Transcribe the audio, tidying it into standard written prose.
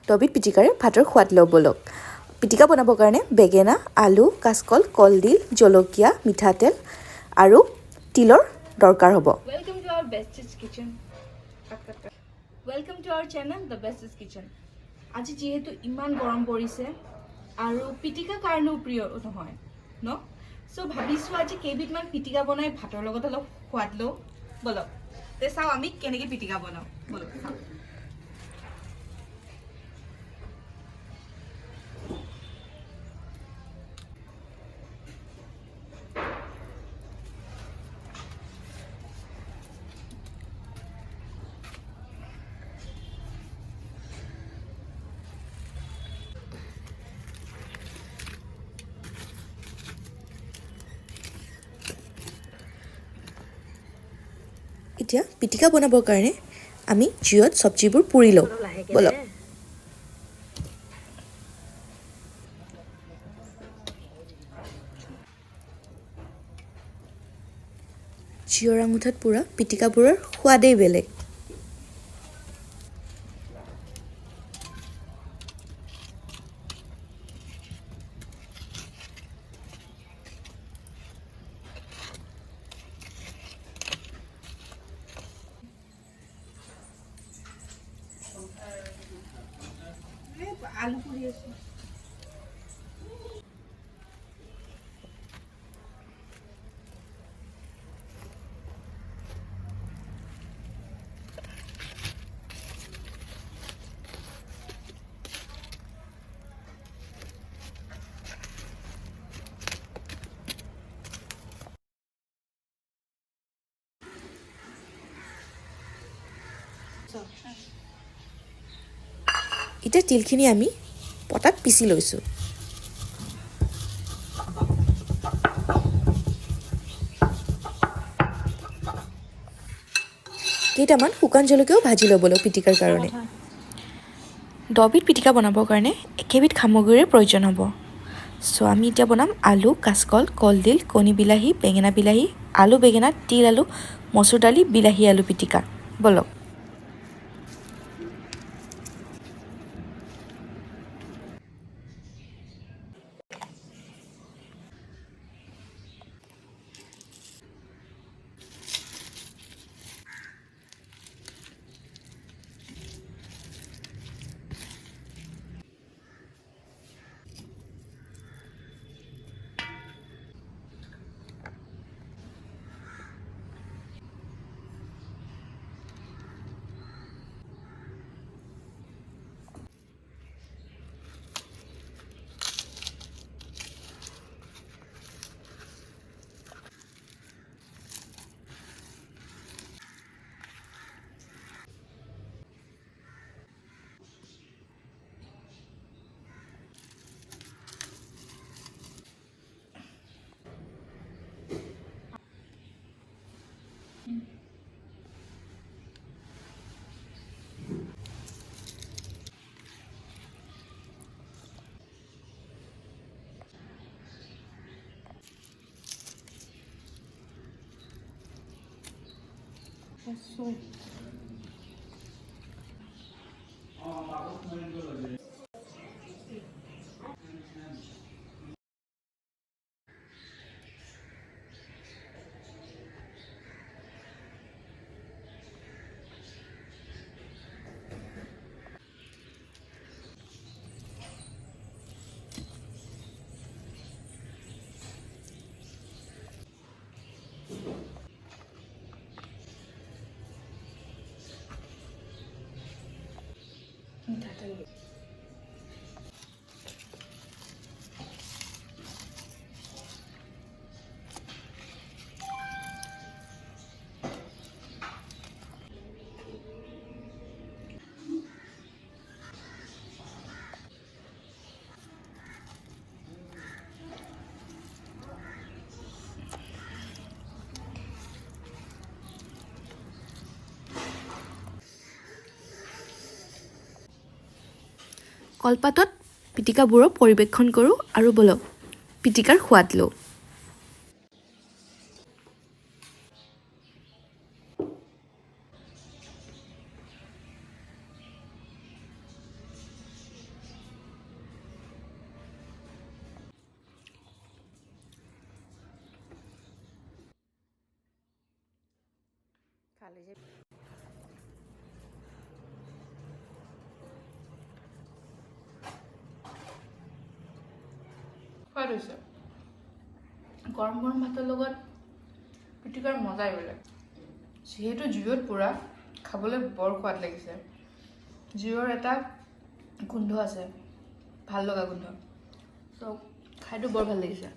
ডবিত পিটিকাৰে ভাতৰ সোৱাদ লওঁ ব'লক। পিটিকা বনাবৰ কাৰণে বেঙেনা, আলু, কাচকল, কলডিল, জলকীয়া, মিঠাতেল আৰু তিলৰ দৰকাৰ হ'ব। Welcome to our Best's Kitchen. Welcome to our channel, The Best's Kitchen. আজি যেহেতু ইমান গৰম পৰিছে আৰু পিটিকা কাৰণেও প্ৰিয় নহয় ন, সো ভাবিছোঁ আজি কেইবিধমান পিটিকা বনাই ভাতৰ লগত অলপ সোৱাদ লওঁ বলক। তে চাওঁ আমি কেনেকৈ পিটিকা বনাওঁ বলক চাওঁ। এতিয়া পিটিকা বনাবৰ কাৰণে আমি জুইত চব্জিবোৰ পুৰি লওঁ ব'লক। জুইৰ আঙুঠাত পুৰা পিটিকাবোৰৰ সোৱাদেই বেলেগ। আলু পুৰি আছোঁ। এতিয়া তিলখিনি আমি পটাত পিচি লৈছোঁ। কেইটামান শুকান জলকীয়াও ভাজি ল'ব লাগিব পিটিকাৰ কাৰণে। ডবিত পিটিকা বনাবৰ কাৰণে একেবিধ সামগ্ৰীৰে প্ৰয়োজন হ'ব। চ' আমি এতিয়া বনাম আলু, কাচকল, কলডিল, কণী বিলাহী, বেঙেনা বিলাহী, আলু বেঙেনা, তিল আলু, মচুৰ দালি, বিলাহী আলু পিটিকা ব'লক। কলপাতত পিটিকাবোৰৰ পৰিৱেশন কৰোঁ আৰু ব'লক পিটিকাৰ সোৱাদ লওঁ। হৈছে সোৱাদ হৈছে গৰম গৰম ভাতৰ লগত পিটিকাৰ মজাই বেলেগ যিহেতু জুইত পোৰা খাবলৈ বৰ সোৱাদ লাগিছে জুইৰ এটা গোন্ধ আছে ভাল লগা গোন্ধ চ' খাইটো বৰ ভাল লাগিছে